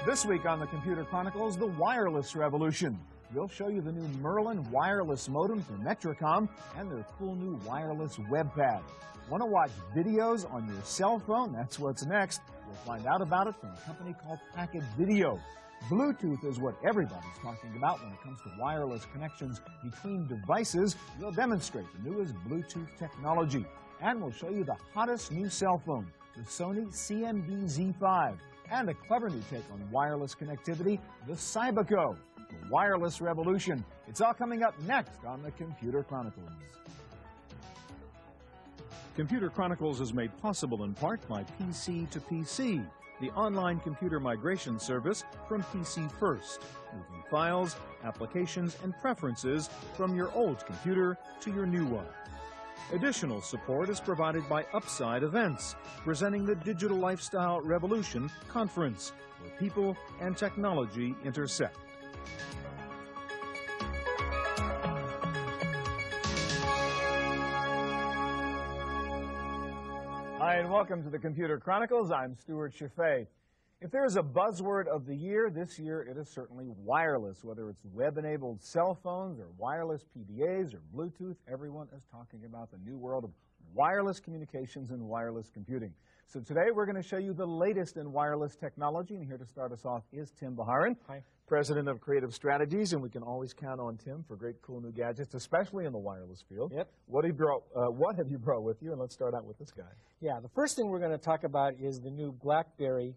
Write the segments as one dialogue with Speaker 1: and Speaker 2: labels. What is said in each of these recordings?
Speaker 1: This week on the Computer Chronicles, the wireless revolution. We'll show you the new Merlin wireless modem from Metrocom and their cool new wireless web pad. Want to watch videos on your cell phone? That's what's next. We'll find out about it from a company called Packet Video. Bluetooth is what everybody's talking about when it comes to wireless connections between devices. We'll demonstrate the newest Bluetooth technology. And we'll show you the hottest new cell phone, the Sony CMB Z5. And a clever new take on wireless connectivity, the Cyberco, the wireless revolution. It's all coming up next on the Computer Chronicles. Computer Chronicles is made possible in part by PC to PC, the online computer migration service from PC First, moving files, applications, and preferences from your old computer to your new one. Additional support is provided by Upside Events, presenting the Digital Lifestyle Revolution Conference, where people and technology intersect. Hi, and welcome to the Computer Chronicles. I'm Stuart Chaffee. If there is a buzzword of the year, this year it is certainly wireless. Whether it's web-enabled cell phones or wireless PDAs or Bluetooth, everyone is talking about the new world of wireless communications and wireless computing. So today we're going to show you the latest in wireless technology, and here to start us off is Tim Baharin,
Speaker 2: Hi.
Speaker 1: President of Creative Strategies, and we can always count on Tim for great, cool new gadgets, especially in the wireless field.
Speaker 2: Yep.
Speaker 1: What have you brought with you? And let's start out with this guy.
Speaker 2: Yeah, the first thing we're going to talk about is the new BlackBerry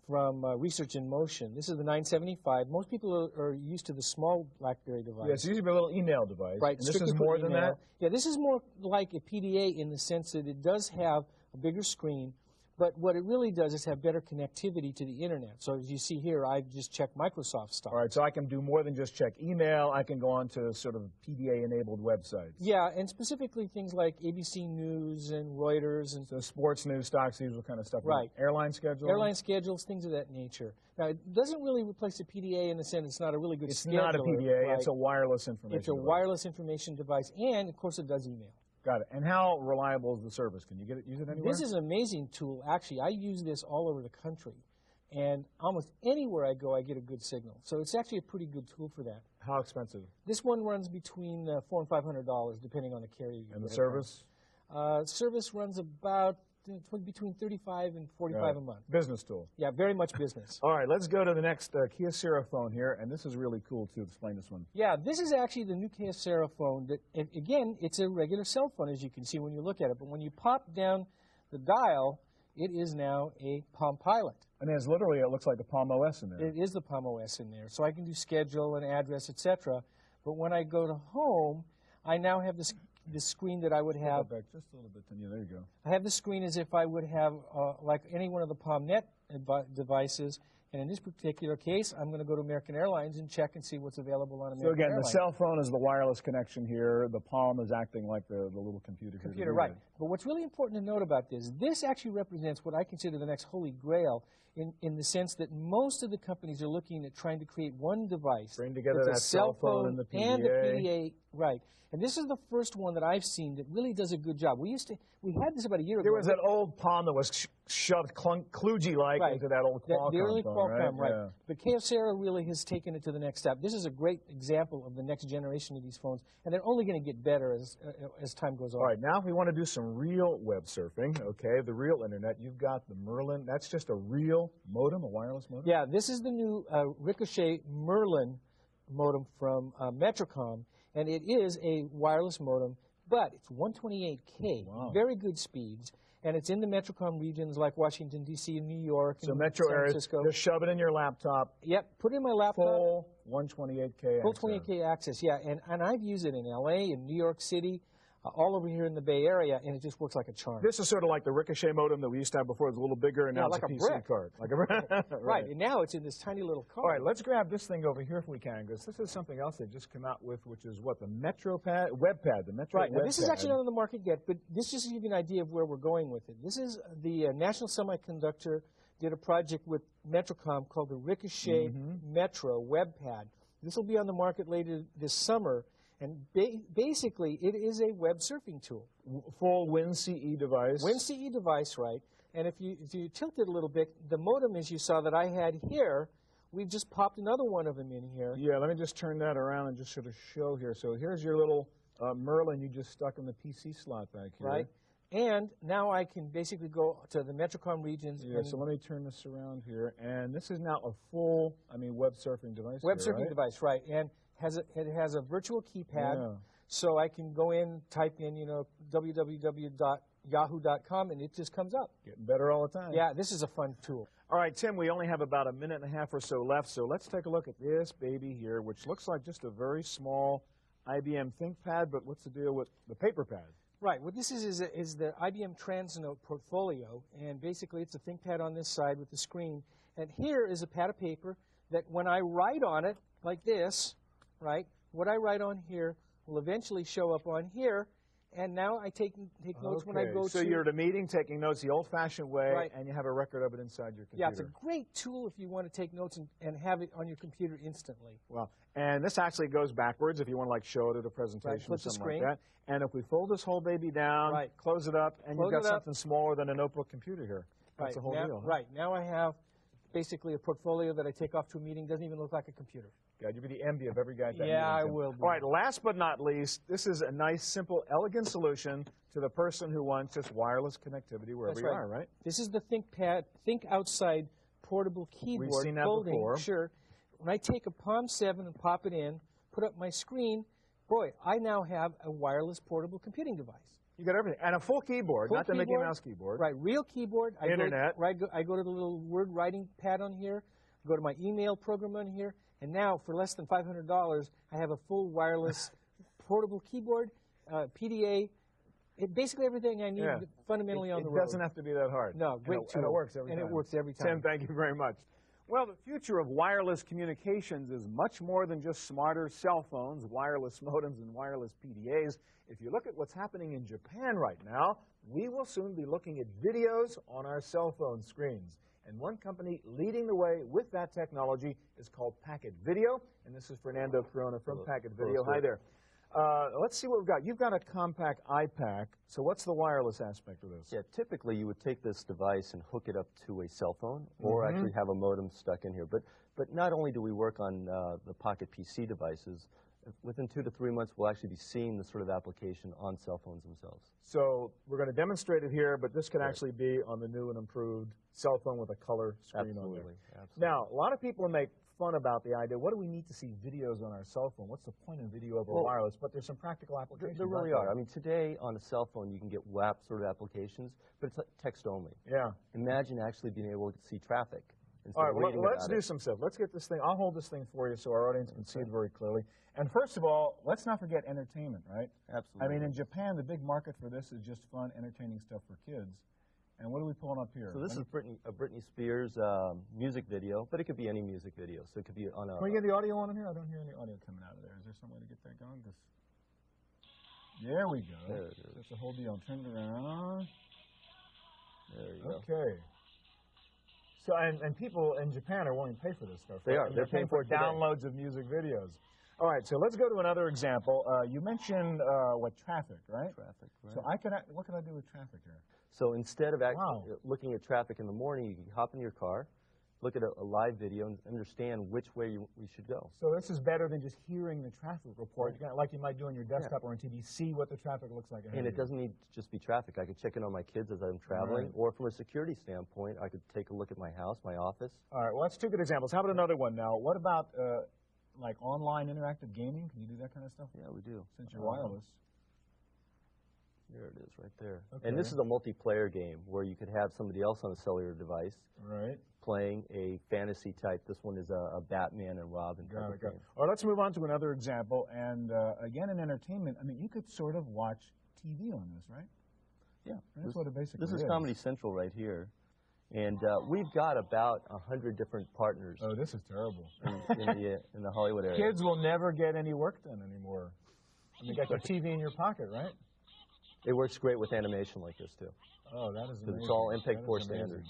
Speaker 2: from Research in Motion. This is the 975. Most people are used to the small BlackBerry device.
Speaker 1: Yeah, it's usually a little email device.
Speaker 2: Right.
Speaker 1: And this is more than that?
Speaker 2: Yeah, this is more like a PDA in the sense that it does have a bigger screen, but what it really does is have better connectivity to the Internet. So as you see here, I've just checked Microsoft stuff.
Speaker 1: All right, so I can do more than just check email. I can go on to sort of PDA-enabled websites.
Speaker 2: Yeah, and specifically things like ABC News and Reuters. And
Speaker 1: so sports news, stocks, usual kind of stuff.
Speaker 2: Right.
Speaker 1: Airline schedules?
Speaker 2: Airline schedules, things of that nature. Now, it doesn't really replace a PDA in the sense it's not a really good scheduler.
Speaker 1: It's not a PDA.
Speaker 2: Right?
Speaker 1: It's a wireless information
Speaker 2: It's a
Speaker 1: device.
Speaker 2: wireless information device, and, of course, it does email.
Speaker 1: Got it. And how reliable is the service? Can you use it anywhere?
Speaker 2: This is an amazing tool. Actually, I use this all over the country. And almost anywhere I go, I get a good signal. So it's actually a pretty good tool for that.
Speaker 1: How expensive?
Speaker 2: This one runs between $400 and $500, depending on the carrier.
Speaker 1: And the service?
Speaker 2: Service runs about between $35 and $45 a month.
Speaker 1: Business tool.
Speaker 2: Yeah, very much business.
Speaker 1: All right, let's go to the next Kyocera phone here, and this is really cool, too. Explain this one.
Speaker 2: Yeah, this is actually the new Kyocera phone. And again, it's a regular cell phone, as you can see when you look at it. But when you pop down the dial, it is now a Palm Pilot.
Speaker 1: And there's literally, it looks like the Palm OS in there.
Speaker 2: It is the Palm OS in there. So I can do schedule and address, etc. But when I go to home, I now have this screen that I would have.
Speaker 1: Go back just a little bit, yeah, there you go.
Speaker 2: I have the screen as if I would have like any one of the PalmNet devices. And in this particular case, I'm going to go to American Airlines and check and see what's available on American Airlines.
Speaker 1: So again, the cell phone is the wireless connection here. The Palm is acting like the little computer.
Speaker 2: Right. But what's really important to note about this actually represents what I consider the next holy grail in the sense that most of the companies are looking at trying to create one device.
Speaker 1: Bring together that cell phone and the PDA.
Speaker 2: And the PDA, right. And this is the first one that I've seen that really does a good job. We had this about a year ago.
Speaker 1: There was that old Palm that was shoved kludgy-like into that old Qualcomm
Speaker 2: the early
Speaker 1: phone,
Speaker 2: Qualcomm, right?
Speaker 1: Yeah.
Speaker 2: But Kyocera really has taken it to the next step. This is a great example of the next generation of these phones, and they're only going to get better as time goes on.
Speaker 1: All right, now if we want to do some real web surfing, okay, the real Internet, you've got the Merlin. That's just a real modem, a wireless modem?
Speaker 2: Yeah, this is the new Ricochet Merlin modem from Metrocom. And it is a wireless modem, but it's 128K, very good speeds, and it's in the Metrocom regions like Washington, D.C. and New York and
Speaker 1: metro
Speaker 2: San Francisco.
Speaker 1: Just shove it in your laptop.
Speaker 2: Yep, put it in my laptop.
Speaker 1: Full 128K
Speaker 2: Full 28K access, yeah, and I've used it in L.A., in New York City, all over here in the Bay Area, and it just works like a charm.
Speaker 1: This is sort of like the Ricochet modem that we used to have before. It was a little bigger, and now
Speaker 2: like
Speaker 1: it's a
Speaker 2: a
Speaker 1: PC
Speaker 2: brick.
Speaker 1: card. Like a brick.
Speaker 2: Right, and now it's in this tiny little card.
Speaker 1: All right, let's grab this thing over here if we can, because this is something else they just come out with, which is what, the Metro Pad, web pad, the Metro
Speaker 2: Right, now
Speaker 1: web
Speaker 2: this
Speaker 1: pad.
Speaker 2: is actually not on the market yet, but this just to give you an idea of where we're going with it. This is the National Semiconductor did a project with Metrocom called the Ricochet Metro web pad. This will be on the market later this summer. And basically, it is a web surfing tool.
Speaker 1: Full WinCE device.
Speaker 2: WinCE device, right. And if you tilt it a little bit, the modem, as you saw that I had here, we've just popped another one of them in here.
Speaker 1: Yeah, let me just turn that around and just sort of show here. So here's your little Merlin you just stuck in the PC slot back here.
Speaker 2: Right. And now I can basically go to the Metrocom regions.
Speaker 1: Yeah, so let me turn this around here. And this is now a full, web surfing device.
Speaker 2: Web
Speaker 1: here,
Speaker 2: surfing
Speaker 1: right?
Speaker 2: device, right. And it has a virtual keypad.
Speaker 1: Yeah.
Speaker 2: So I can go in, type in, www.yahoo.com, and it just comes up.
Speaker 1: Getting better all the time.
Speaker 2: Yeah, this is a fun tool.
Speaker 1: All right, Tim, we only have about a minute and a half or so left, so let's take a look at this baby here, which looks like just a very small IBM ThinkPad, but what's the deal with the paper pad?
Speaker 2: Right. What this is the IBM Transnote portfolio, and basically it's a ThinkPad on this side with the screen. And here is a pad of paper that when I write on it, like this, right, what I write on here will eventually show up on here, and now I take notes when I go
Speaker 1: So you're at a meeting taking notes the old-fashioned way,
Speaker 2: Right.
Speaker 1: and you have a record of it inside your computer.
Speaker 2: Yeah, it's a great tool if you want to take notes and have it on your computer instantly.
Speaker 1: Well, and this actually goes backwards if you want to show it at a presentation
Speaker 2: Right,
Speaker 1: or
Speaker 2: flip the
Speaker 1: something
Speaker 2: screen.
Speaker 1: like that. And if we fold this whole baby down,
Speaker 2: Right.
Speaker 1: close it up, and
Speaker 2: Close
Speaker 1: you've got
Speaker 2: it up.
Speaker 1: something smaller than a notebook computer here. That's the whole
Speaker 2: now,
Speaker 1: deal. Huh?
Speaker 2: Right. Now I have basically a portfolio that I take off to a meeting. Doesn't even look like a computer.
Speaker 1: God, you'll be the envy of every guy at that
Speaker 2: Yeah,
Speaker 1: meeting,
Speaker 2: I
Speaker 1: Tim.
Speaker 2: will be.
Speaker 1: All right, last but not least, this is a nice, simple, elegant solution to the person who wants just wireless connectivity wherever
Speaker 2: That's
Speaker 1: you
Speaker 2: right.
Speaker 1: are, right?
Speaker 2: This is the ThinkPad, Think Outside portable keyboard.
Speaker 1: seen that
Speaker 2: folding.
Speaker 1: before.
Speaker 2: Sure. When I take a Palm 7 and pop it in, put up my screen, boy, I now have a wireless portable computing device.
Speaker 1: You got everything. And a full keyboard,
Speaker 2: Full
Speaker 1: not the Mickey
Speaker 2: keyboard.
Speaker 1: Mouse keyboard.
Speaker 2: Right, real keyboard.
Speaker 1: Internet.
Speaker 2: I go to the little word writing pad on here, go to my email program on here, and now for less than $500, I have a full wireless portable keyboard, PDA, basically everything I need fundamentally on the road.
Speaker 1: It doesn't have to be that hard.
Speaker 2: No, great tool.
Speaker 1: And it works every time.
Speaker 2: And it works every time.
Speaker 1: Tim, thank you very much. Well, the future of wireless communications is much more than just smarter cell phones, wireless modems, and wireless PDAs. If you look at what's happening in Japan right now, we will soon be looking at videos on our cell phone screens. And one company leading the way with that technology is called Packet Video. And this is Fernando Corona from Packet Video. Hi there. Let's see what we've got. You've got a compact iPack. So what's the wireless aspect of this?
Speaker 3: Yeah, typically you would take this device and hook it up to a cell phone or actually have a modem stuck in here. But not only do we work on the Pocket PC devices, within 2 to 3 months we'll actually be seeing this sort of application on cell phones themselves.
Speaker 1: So we're going to demonstrate it here, but this can actually be on the new and improved cell phone with a color screen on there.
Speaker 3: Absolutely.
Speaker 1: Now, a lot of people make fun about the idea, what do we need to see videos on our cell phone? What's the point of video over wireless? But there's some practical applications.
Speaker 3: There really are. I mean, today on a cell phone you can get WAP sort of applications, but it's text only.
Speaker 1: Yeah.
Speaker 3: Imagine actually being able to see traffic.
Speaker 1: All right, well, let's do some stuff. Let's get this thing. I'll hold this thing for you so our audience can see it very clearly. And first of all, let's not forget entertainment, right?
Speaker 3: Absolutely.
Speaker 1: I mean, in Japan, the big market for this is just fun, entertaining stuff for kids. And what are we pulling up here?
Speaker 3: So this is Britney Spears music video, but it could be any music video. So it could be on a...
Speaker 1: Can we get the audio on here? I don't hear any audio coming out of there. Is there some way to get that going? There we go.
Speaker 3: There it is.
Speaker 1: That's the whole deal. Turn it around.
Speaker 3: There you go.
Speaker 1: Okay. So, and people in Japan are willing to pay for this stuff.
Speaker 3: They
Speaker 1: right?
Speaker 3: are.
Speaker 1: I mean,
Speaker 3: They're
Speaker 1: paying
Speaker 3: paying for
Speaker 1: for
Speaker 3: it today.
Speaker 1: downloads of music videos. All right, so let's go to another example. You mentioned traffic, right?
Speaker 3: Traffic, right.
Speaker 1: So what can I do with traffic here?
Speaker 3: So instead of looking at traffic in the morning, you can hop in your car, look at a live video, and understand which way we should go.
Speaker 1: So this is better than just hearing the traffic report, like you might do on your desktop or on TV, see what the traffic looks like ahead
Speaker 3: And
Speaker 1: of
Speaker 3: it
Speaker 1: you.
Speaker 3: doesn't need to just be traffic. I could check in on my kids as I'm traveling, or from a security standpoint, I could take a look at my house, my office.
Speaker 1: All right, well, that's two good examples. How about another one now? What about like online interactive gaming? Can you do that kind of stuff?
Speaker 3: Yeah, we do.
Speaker 1: Since you're wireless.
Speaker 3: There it is right there.
Speaker 1: Okay.
Speaker 3: And this is a multiplayer game where you could have somebody else on a cellular device playing a fantasy type. This one is a Batman and Robin type of game.
Speaker 1: All right, let's move on to another example. And again, in entertainment, I mean, you could sort of watch TV on this, right?
Speaker 3: Yeah.
Speaker 1: That's what it basically is.
Speaker 3: This is Comedy Central right here. And we've got about 100 different partners.
Speaker 1: Oh, this is terrible.
Speaker 3: in the Hollywood area.
Speaker 1: Kids will never get any work done anymore. You got your TV in your pocket, right?
Speaker 3: It works great with animation like this, too.
Speaker 1: Oh, that is amazing.
Speaker 3: Because it's all MPEG-4 standard.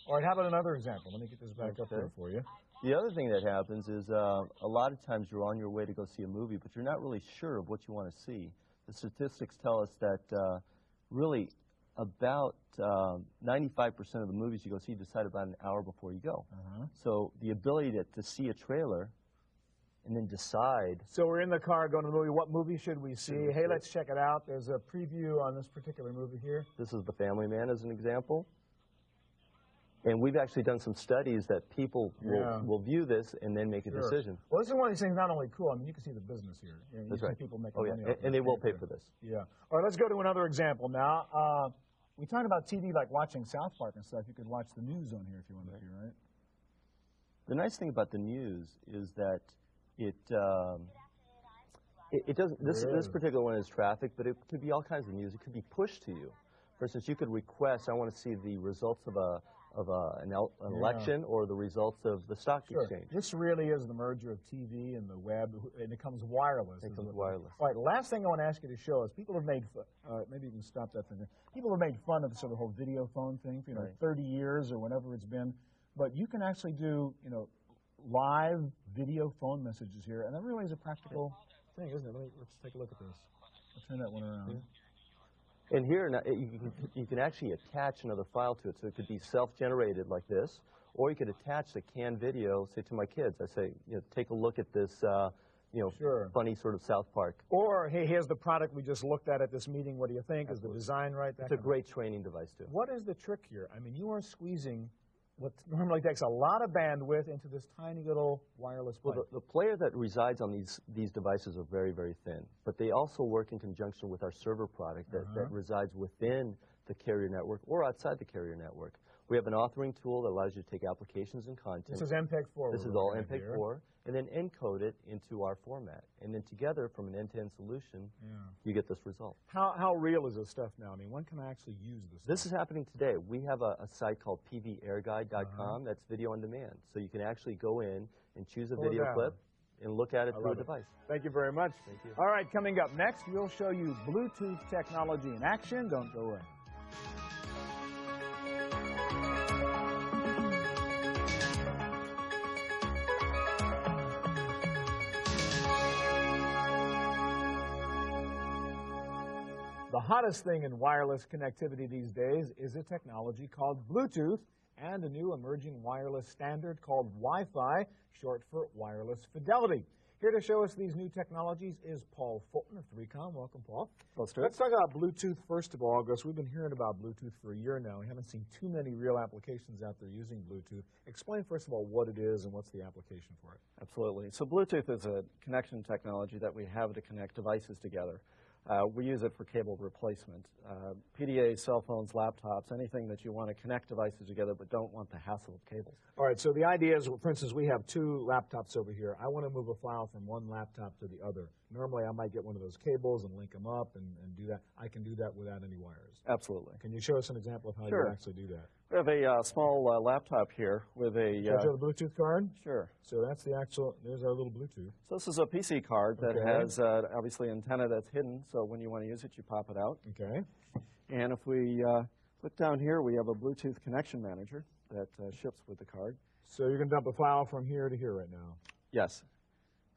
Speaker 1: All right, how about another example? Let me get this back up there for you.
Speaker 3: The other thing that happens is a lot of times you're on your way to go see a movie, but you're not really sure of what you want to see. The statistics tell us that really about 95% of the movies you go see, you decide about an hour before you go. So the ability to see a trailer and then decide.
Speaker 1: So we're in the car going to the movie. What movie should we see? Hey, let's check it out. There's a preview on this particular movie here.
Speaker 3: This is The Family Man as an example. And we've actually done some studies that people will view this and then make a decision.
Speaker 1: Well, this is one of these things not only cool, I mean, you can see the business here.
Speaker 3: That's
Speaker 1: see
Speaker 3: right.
Speaker 1: people making money off
Speaker 3: and they will pay for this.
Speaker 1: Yeah. All right, let's go to another example now. We talked about TV like watching South Park and stuff. You could watch the news on here if you wanted to, right?
Speaker 3: The nice thing about the news is that it doesn't. This particular one is traffic, but it could be all kinds of news. It could be pushed to you. For instance, you could request, I want to see the results of an election or the results of the stock exchange.
Speaker 1: This really is the merger of TV and the web, and it comes wireless.
Speaker 3: It comes wireless.
Speaker 1: All right, last thing I want to ask you to show us, people have made, maybe you can stop that thing there. People have made fun of the sort of whole video phone thing for, 30 years or whenever it's been, but you can actually do, live video phone messages here, and that really is a practical thing, isn't it? Let's take a look at this. I'll turn that one around.
Speaker 3: Yeah. And here, you can actually attach another file to it, so it could be self-generated like this, or you could attach the canned video, say, to my kids. I say, take a look at this, funny sort of South Park.
Speaker 1: Or, hey, here's the product we just looked at this meeting. What do you think? Absolutely. Is the design right?
Speaker 3: It's a great training device, too.
Speaker 1: What is the trick here? I mean, you are squeezing what normally takes a lot of bandwidth into this tiny little wireless pipe.
Speaker 3: Well, the player that resides on these devices are very, very thin, but they also work in conjunction with our server product that resides within the carrier network or outside the carrier network. We have an authoring tool that allows you to take applications and content.
Speaker 1: This is MPEG-4.
Speaker 3: This is all MPEG-4, and then encode it into our format. And then together, from an end-to-end solution, you get this result.
Speaker 1: How real is this stuff now? I mean, when can I actually use this?
Speaker 3: This is happening today. We have a site called pvairguide.com that's video on demand. So you can actually go in and choose a video clip and look at it through a device.
Speaker 1: Thank you very much.
Speaker 3: Thank you.
Speaker 1: All right, coming up next, we'll show you Bluetooth technology in action. Don't go away. The hottest thing in wireless connectivity these days is a technology called Bluetooth and a new emerging wireless standard called Wi-Fi, short for wireless fidelity. Here to show us these new technologies is Paul Fulton of 3Com. Welcome, Paul. Let's talk about Bluetooth first of all, because we've been hearing about Bluetooth for a year now. We haven't seen too many real applications out there using Bluetooth. Explain first of all what it is and what's the application for it.
Speaker 4: Absolutely. So Bluetooth is a connection technology that we have to connect devices together. We use it for cable replacement. PDA, cell phones, laptops, anything that you want to connect devices together but don't want the hassle of cables.
Speaker 1: All right, so the idea is, for instance, we have two laptops over here. I want to move a file from one laptop to the other. Normally, I might get one of those cables and link them up and do that. I can do that without any wires.
Speaker 4: Absolutely.
Speaker 1: Can you show us an example of how you actually do that?
Speaker 4: We have a small laptop here with a...
Speaker 1: show the Bluetooth card?
Speaker 4: Sure.
Speaker 1: So that's the actual, there's our little Bluetooth.
Speaker 4: So this is a PC card that has obviously antenna that's hidden, so when you want to use it, you pop it out.
Speaker 1: Okay.
Speaker 4: And if we look down here, we have a Bluetooth connection manager that ships with the card.
Speaker 1: So you're going to dump a file from here to here right now?
Speaker 4: Yes.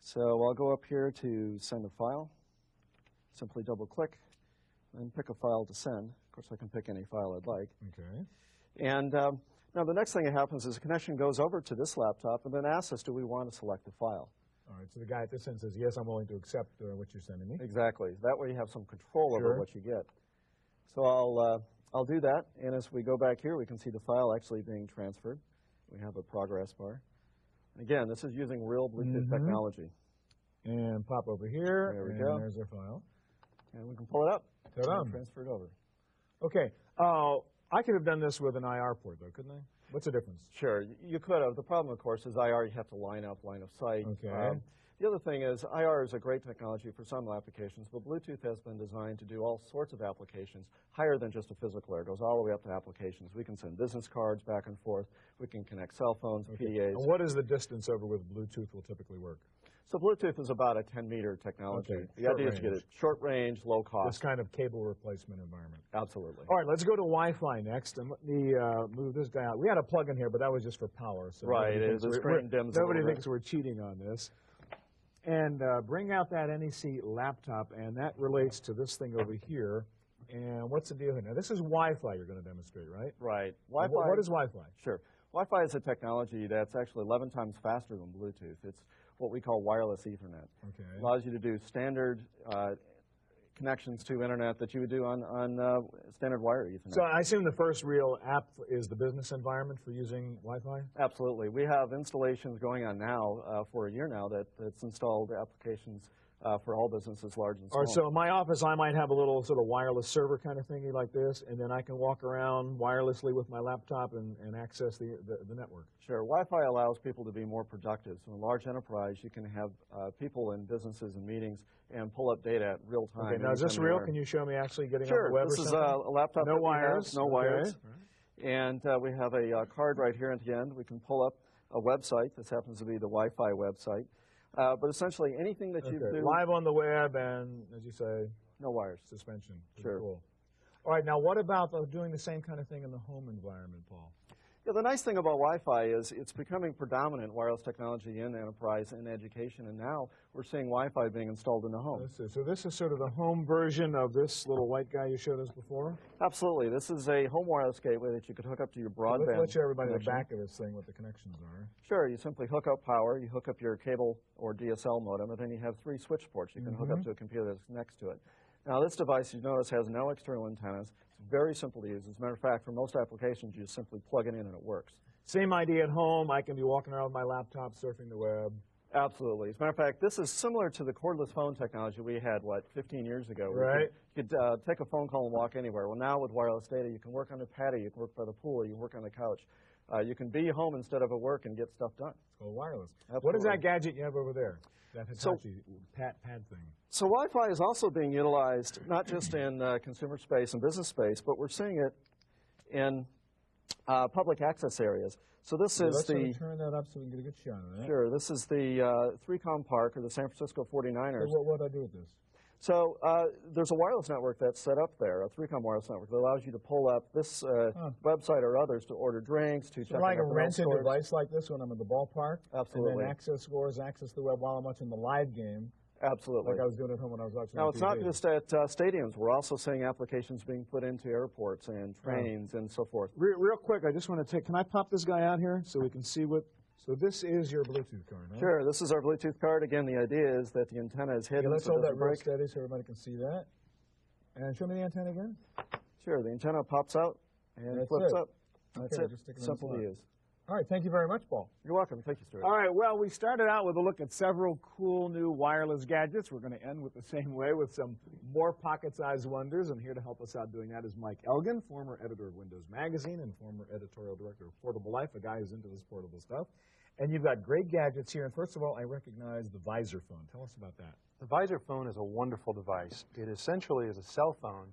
Speaker 4: So I'll go up here to send a file. Simply double click and pick a file to send. Of course, I can pick any file I'd like.
Speaker 1: Okay.
Speaker 4: And now the next thing that happens is the connection goes over to this laptop and then asks us, do we want to select the file?
Speaker 1: All right, so the guy at this end says, yes, I'm willing to accept what you're sending me.
Speaker 4: Exactly. That way you have some control over what you get. So I'll do that, and as we go back here, we can see the file actually being transferred. We have a progress bar. Again, this is using real Bluetooth technology.
Speaker 1: And pop over here.
Speaker 4: There we go.
Speaker 1: There's our file.
Speaker 4: And we can pull it up.
Speaker 1: Ta-da.
Speaker 4: And transfer it over.
Speaker 1: Okay. I could have done this with an IR port, though, couldn't I? What's the difference?
Speaker 4: Sure, you could have. The problem, of course, is IR, you have to line up, line of sight.
Speaker 1: Okay.
Speaker 4: The other thing is IR is a great technology for some applications, but Bluetooth has been designed to do all sorts of applications higher than just a physical layer. It goes all the way up to applications. We can send business cards back and forth. We can connect cell phones, PDAs.
Speaker 1: And what is the distance over with Bluetooth will typically work?
Speaker 4: So Bluetooth is about a 10-meter technology.
Speaker 1: Okay.
Speaker 4: The idea is to get it short range, low cost.
Speaker 1: This kind of cable replacement environment.
Speaker 4: Absolutely.
Speaker 1: All right, let's go to Wi-Fi next, and let me move this guy out. We had a plug in here, but that was just for power. So
Speaker 4: right, the screen dims a little bit.
Speaker 1: Nobody thinks we're cheating on this. And bring out that NEC laptop, and that relates to this thing over here. And what's the deal here? Now, this is Wi-Fi you're going to demonstrate, right?
Speaker 4: Right.
Speaker 1: Wi-Fi. What is Wi-Fi?
Speaker 4: Sure. Wi-Fi is a technology that's actually 11 times faster than Bluetooth. It's what we call wireless Ethernet.
Speaker 1: Okay.
Speaker 4: It allows you to do standard connections to internet that you would do on standard wire Ethernet.
Speaker 1: So I assume the first real app is the business environment for using Wi-Fi?
Speaker 4: Absolutely. We have installations going on now for a year now that's installed applications for all businesses, large and small.
Speaker 1: Or so in my office, I might have a little sort of wireless server kind of thingy like this, and then I can walk around wirelessly with my laptop and access the network.
Speaker 4: Sure. Wi-Fi allows people to be more productive. So in a large enterprise, you can have people in businesses and meetings and pull up data at real time.
Speaker 1: Okay, now is this real? Can you show me actually getting
Speaker 4: sure.
Speaker 1: on the web or
Speaker 4: something?
Speaker 1: something?
Speaker 4: This is a laptop.
Speaker 1: No wires.
Speaker 4: No wires.
Speaker 1: Okay.
Speaker 4: And we have a card right here at the end. We can pull up a website. This happens to be the Wi-Fi website. But essentially, anything that you do...
Speaker 1: Live on the web and, as you say...
Speaker 4: No wires.
Speaker 1: Suspension.
Speaker 4: Sure.
Speaker 1: Cool. All right, now what about doing the same kind of thing in the home environment, Paul?
Speaker 4: Yeah, the nice thing about Wi-Fi is it's becoming predominant wireless technology in enterprise and education, and now we're seeing Wi-Fi being installed in the home.
Speaker 1: So this is sort of the home version of this little white guy you showed us before?
Speaker 4: Absolutely. This is a home wireless gateway that you could hook up to your broadband.
Speaker 1: Let's show everybody the back of this thing, what the connections are.
Speaker 4: Sure. You simply hook up power, you hook up your cable or DSL modem, and then you have 3 switch ports you can hook up to a computer that's next to it. Now, this device, you notice, has no external antennas. It's very simple to use. As a matter of fact, for most applications, you just simply plug it in and it works.
Speaker 1: Same idea at home. I can be walking around with my laptop, surfing the web.
Speaker 4: Absolutely. As a matter of fact, this is similar to the cordless phone technology we had, 15 years ago.
Speaker 1: Right.
Speaker 4: You could take a phone call and walk anywhere. Well, now with wireless data, you can work on the patio, you can work by the pool, you can work on the couch. You can be home instead of at work and get stuff done.
Speaker 1: It's called wireless.
Speaker 4: Absolutely.
Speaker 1: What is that gadget you have over there? That Hitachi pad thing.
Speaker 4: So Wi-Fi is also being utilized not just in consumer space and business space, but we're seeing it in public access areas. So this is the...
Speaker 1: turn that up so we can get a good shot of that.
Speaker 4: Sure. This is the 3Com Park, or the San Francisco 49ers.
Speaker 1: So what do I do with this?
Speaker 4: So there's a wireless network that's set up there, a 3Com wireless network that allows you to pull up this website or others to order drinks, to check
Speaker 1: like a rented device like this when I'm at the ballpark?
Speaker 4: Absolutely.
Speaker 1: And then access scores, access the web while I'm watching the live game.
Speaker 4: Absolutely.
Speaker 1: Like I was doing at home when I was watching
Speaker 4: Now,
Speaker 1: on
Speaker 4: it's
Speaker 1: TV.
Speaker 4: not just at stadiums. We're also seeing applications being put into airports and trains and so forth.
Speaker 1: Real quick, I just want to take, can I pop this guy out here so we can see what, so this is your Bluetooth card, huh?
Speaker 4: Sure, this is our Bluetooth card. Again, the idea is that the antenna is hidden.
Speaker 1: Okay, let's
Speaker 4: so
Speaker 1: hold
Speaker 4: it
Speaker 1: that
Speaker 4: doesn't
Speaker 1: real
Speaker 4: break.
Speaker 1: steady so everybody can see that. And show me the antenna again.
Speaker 4: Sure, the antenna pops out and
Speaker 1: That's
Speaker 4: flips
Speaker 1: it.
Speaker 4: up. That's
Speaker 1: Okay,
Speaker 4: it.
Speaker 1: just stick it in
Speaker 4: Simple
Speaker 1: the
Speaker 4: to
Speaker 1: slot.
Speaker 4: use.
Speaker 1: All right, thank you very much, Paul.
Speaker 4: You're welcome. Thank you, Stuart.
Speaker 1: All right, well, we started out with a look at several cool new wireless gadgets. We're going to end with the same way with some more pocket-sized wonders. And here to help us out doing that is Mike Elgin, former editor of Windows Magazine and former editorial director of Portable Life, a guy who's into this portable stuff. And you've got great gadgets here. And first of all, I recognize the Visor phone. Tell us about that.
Speaker 5: The Visor phone is a wonderful device. It essentially is a cell phone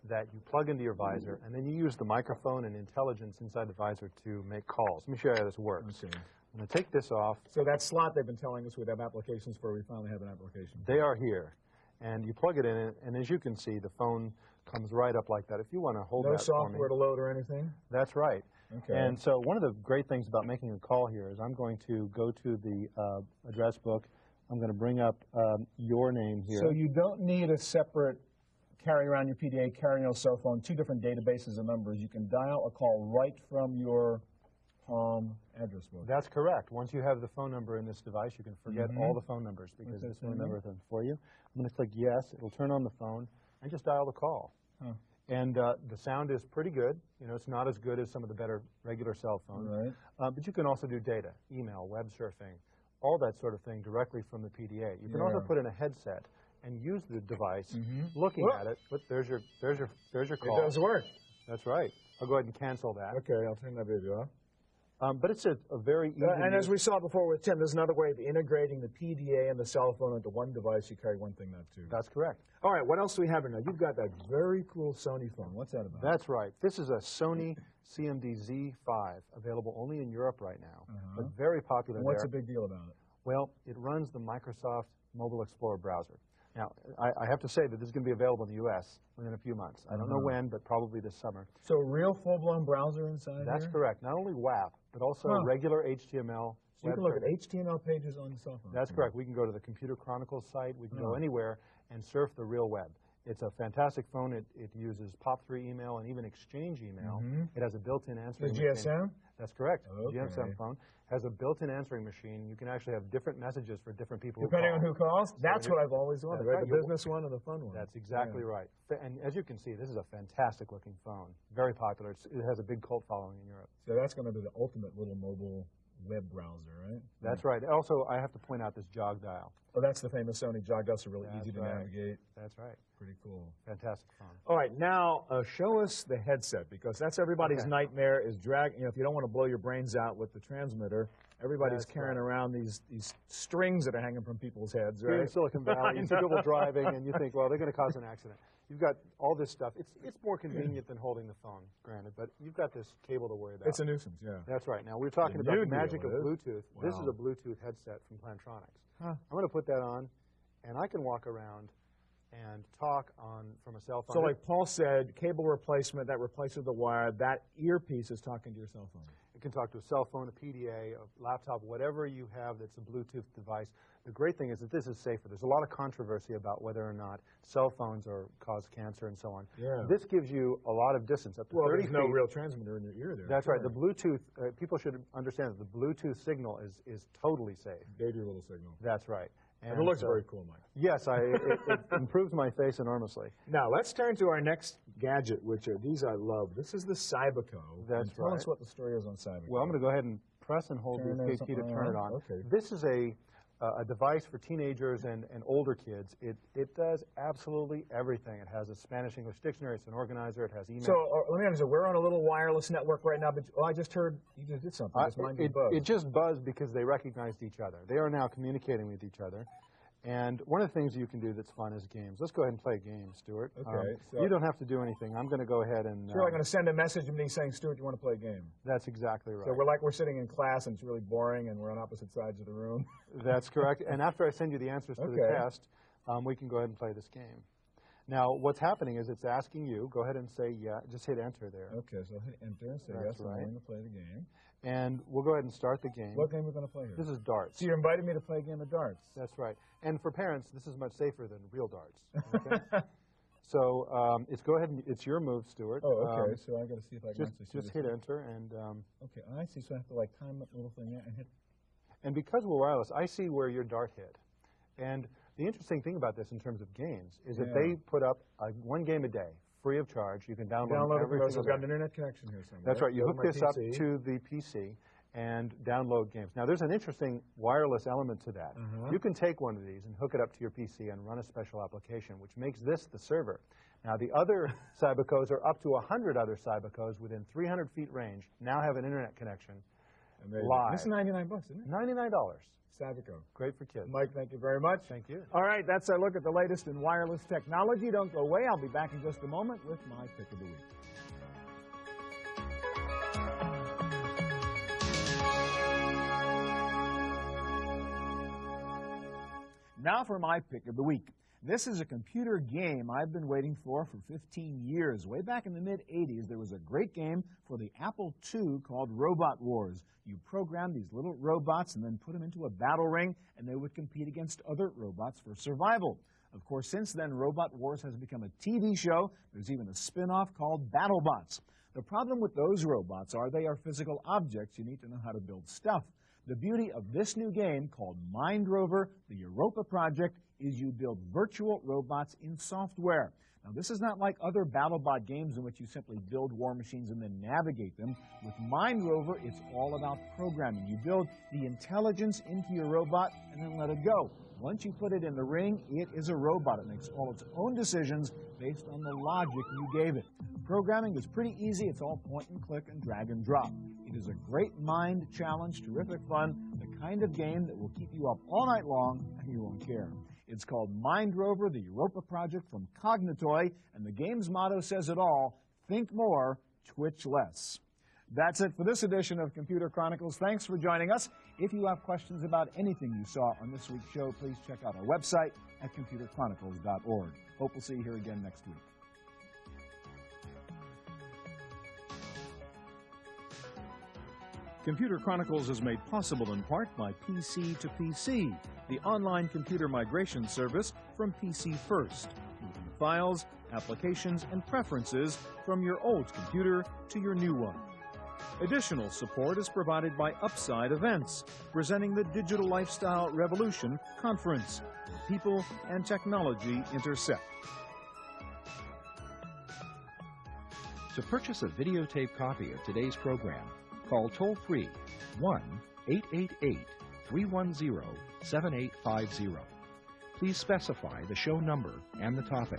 Speaker 5: that you plug into your visor, and then you use the microphone and intelligence inside the visor to make calls. Let me show you how this works.
Speaker 1: Okay.
Speaker 5: I'm going to take this off.
Speaker 1: So that slot they've been telling us we'd have applications for, we finally have an application.
Speaker 5: They are here. And you plug it in, and as you can see, the phone comes right up like that. If you want to hold that for me.
Speaker 1: No software to load or anything?
Speaker 5: That's right.
Speaker 1: Okay.
Speaker 5: And so one of the great things about making a call here is I'm going to go to the address book. I'm going to bring up your name here.
Speaker 1: So you don't need a separate carry around your PDA, carry your cell phone, 2 different databases of numbers. You can dial a call right from your home address book.
Speaker 5: That's correct. Once you have the phone number in this device, you can forget all the phone numbers because this will remember them for you. I'm going to click yes. It'll turn on the phone and just dial the call.
Speaker 1: Huh.
Speaker 5: And the sound is pretty good. You know, it's not as good as some of the better regular cell phones.
Speaker 1: Right.
Speaker 5: But you can also do data, email, web surfing, all that sort of thing directly from the PDA. You can also put in a headset and use the device, looking at it. But there's your call.
Speaker 1: It does work.
Speaker 5: That's right. I'll go ahead and cancel that.
Speaker 1: Okay, I'll turn that video off.
Speaker 5: But it's a very easy.
Speaker 1: And as we saw before with Tim, there's another way of integrating the PDA and the cell phone into one device. You carry one thing, not 2.
Speaker 5: That's correct.
Speaker 1: All right, what else do we have here now? You've got that very cool Sony phone. What's that about?
Speaker 5: That's right. This is a Sony CMD Z5, available only in Europe right now, but very popular
Speaker 1: And what's
Speaker 5: there.
Speaker 1: the big deal about it?
Speaker 5: Well, it runs the Microsoft Mobile Explorer browser. Now, I have to say that this is going to be available in the U.S. within a few months. I don't know when, but probably this summer.
Speaker 1: So a real full-blown browser inside
Speaker 5: That's
Speaker 1: here?
Speaker 5: correct. Not only WAP, but also regular HTML.
Speaker 1: So you can look at HTML pages on the cell phone.
Speaker 5: That's correct. We can go to the Computer Chronicles site. We can go anywhere and surf the real web. It's a fantastic phone. It uses POP3 email and even Exchange email. It has a built-in answering
Speaker 1: The
Speaker 5: machine.
Speaker 1: GSM?
Speaker 5: That's correct.
Speaker 1: Okay.
Speaker 5: GSM phone has a built-in answering machine. You can actually have different messages for different people
Speaker 1: Depending
Speaker 5: who
Speaker 1: on
Speaker 5: call.
Speaker 1: who calls? That's what I've always wanted, right?
Speaker 5: right.
Speaker 1: The business one and the fun one.
Speaker 5: That's exactly right. And as you can see, this is a fantastic-looking phone. Very popular. It has a big cult following in Europe.
Speaker 1: So that's going to be the ultimate little mobile web browser, right?
Speaker 5: That's right. Also, I have to point out this jog dial.
Speaker 1: Oh, that's the famous Sony jog dial, so really easy to
Speaker 5: right.
Speaker 1: navigate.
Speaker 5: That's right.
Speaker 1: Pretty cool.
Speaker 5: Fantastic phone.
Speaker 1: All right, now show us the headset, because that's everybody's nightmare is dragging, if you don't want to blow your brains out with the transmitter, everybody's carrying around these strings that are hanging from people's heads, right?
Speaker 5: Here in Silicon Valley, you see people driving and you think, well, they're going to cause an accident. You've got all this stuff. It's more convenient than holding the phone, granted, but you've got this cable to worry about.
Speaker 1: It's a nuisance, yeah.
Speaker 5: That's right. Now, we're talking about the magic of Bluetooth. Wow. This is a Bluetooth headset from Plantronics. I'm going to put that on, and I can walk around and talk from a cell phone.
Speaker 1: So like Paul said, cable replacement, that replaces the wire. That earpiece is talking to your cell phone.
Speaker 5: It can talk to a cell phone, a PDA, a laptop, whatever you have that's a Bluetooth device. The great thing is that this is safer. There's a lot of controversy about whether or not cell phones cause cancer and so on.
Speaker 1: Yeah.
Speaker 5: This gives you a lot of distance, up to 30 feet.
Speaker 1: There's no real transmitter in your ear there.
Speaker 5: That's right. The Bluetooth, people should understand that the Bluetooth signal is totally safe.
Speaker 1: Baby little signal.
Speaker 5: That's right.
Speaker 1: And it looks very cool, Mike.
Speaker 5: Yes, it improves my face enormously.
Speaker 1: Now, let's turn to our next gadget, which these I love. This is the Cyberco.
Speaker 5: That's
Speaker 1: Tell us what the story is on Cyberco.
Speaker 5: Well, I'm going to go ahead and press and hold the key to turn it on.
Speaker 1: Okay.
Speaker 5: This is a device for teenagers and older kids. It does absolutely everything. It has a Spanish-English dictionary. It's an organizer. It has email.
Speaker 1: So let me understand. We're on a little wireless network right now, but I just heard you just did something.
Speaker 5: It just buzzed because they recognized each other. They are now communicating with each other. And one of the things you can do that's fun is games. Let's go ahead and play a game, Stuart.
Speaker 1: Okay.
Speaker 5: You don't have to do anything. I'm going to go ahead and...
Speaker 1: Sure, I'm going to send a message to me saying, Stuart, you want to play a game?
Speaker 5: That's exactly right.
Speaker 1: So we're sitting in class and it's really boring and we're on opposite sides of the room.
Speaker 5: That's correct. And after I send you the answers to the test, we can go ahead and play this game. Now, what's happening is it's asking you, go ahead and say, yeah, just hit enter there.
Speaker 1: Okay, so hit enter and say, yes, I'm going to play the game.
Speaker 5: And we'll go ahead and start the game.
Speaker 1: What game are we going to play here?
Speaker 5: This is darts.
Speaker 1: So you're inviting me to play a game of darts.
Speaker 5: That's right. And for parents, this is much safer than real darts. Okay? So go ahead and it's your move, Stuart.
Speaker 1: Oh, okay. So I got to see if I can actually see
Speaker 5: just hit enter and.
Speaker 1: Okay, I see. So I have to like time that little thing and hit.
Speaker 5: And because we're wireless, I see where your dart hit. And the interesting thing about this in terms of games is that they put up one game a day, free of charge. You can download every single day.
Speaker 1: I've got an internet connection here somewhere.
Speaker 5: That's right. You hook this up to the PC and download games. Now, there's an interesting wireless element to that. You can take one of these and hook it up to your PC and run a special application, which makes this the server. Now, the other Cybacos are up to 100 other Cybacos within 300 feet range now have an internet connection live.
Speaker 1: This is $99, isn't it?
Speaker 5: $99.
Speaker 1: Cyberco.
Speaker 5: Great for kids.
Speaker 1: Mike, thank you very much.
Speaker 5: Thank you.
Speaker 1: All right, that's our look at the latest in wireless technology. Don't go away. I'll be back in just a moment with my pick of the week. Now for my pick of the week. This is a computer game I've been waiting for 15 years. Way back in the mid-'80s, there was a great game for the Apple II called Robot Wars. You program these little robots and then put them into a battle ring, and they would compete against other robots for survival. Of course, since then, Robot Wars has become a TV show. There's even a spin-off called BattleBots. The problem with those robots are they are physical objects. You need to know how to build stuff. The beauty of this new game, called Mind Rover, the Europa project, is you build virtual robots in software. Now, this is not like other BattleBot games in which you simply build war machines and then navigate them. With Mind Rover, it's all about programming. You build the intelligence into your robot and then let it go. Once you put it in the ring, it is a robot. It makes all its own decisions based on the logic you gave it. Programming is pretty easy. It's all point and click and drag and drop. It is a great mind challenge, terrific fun, the kind of game that will keep you up all night long and you won't care. It's called Mind Rover, the Europa project from Cognitoy, and the game's motto says it all: think more, twitch less. That's it for this edition of Computer Chronicles. Thanks for joining us. If you have questions about anything you saw on this week's show, please check out our website at computerchronicles.org. Hope we'll see you here again next week. Computer Chronicles is made possible in part by PC to PC, the online computer migration service from PC First. Moving files, applications, and preferences from your old computer to your new one. Additional support is provided by Upside Events, presenting the Digital Lifestyle Revolution Conference, where people and technology intersect.
Speaker 6: To purchase a videotape copy of today's program, call toll-free 1-888-310-7850. Please specify the show number and the topic.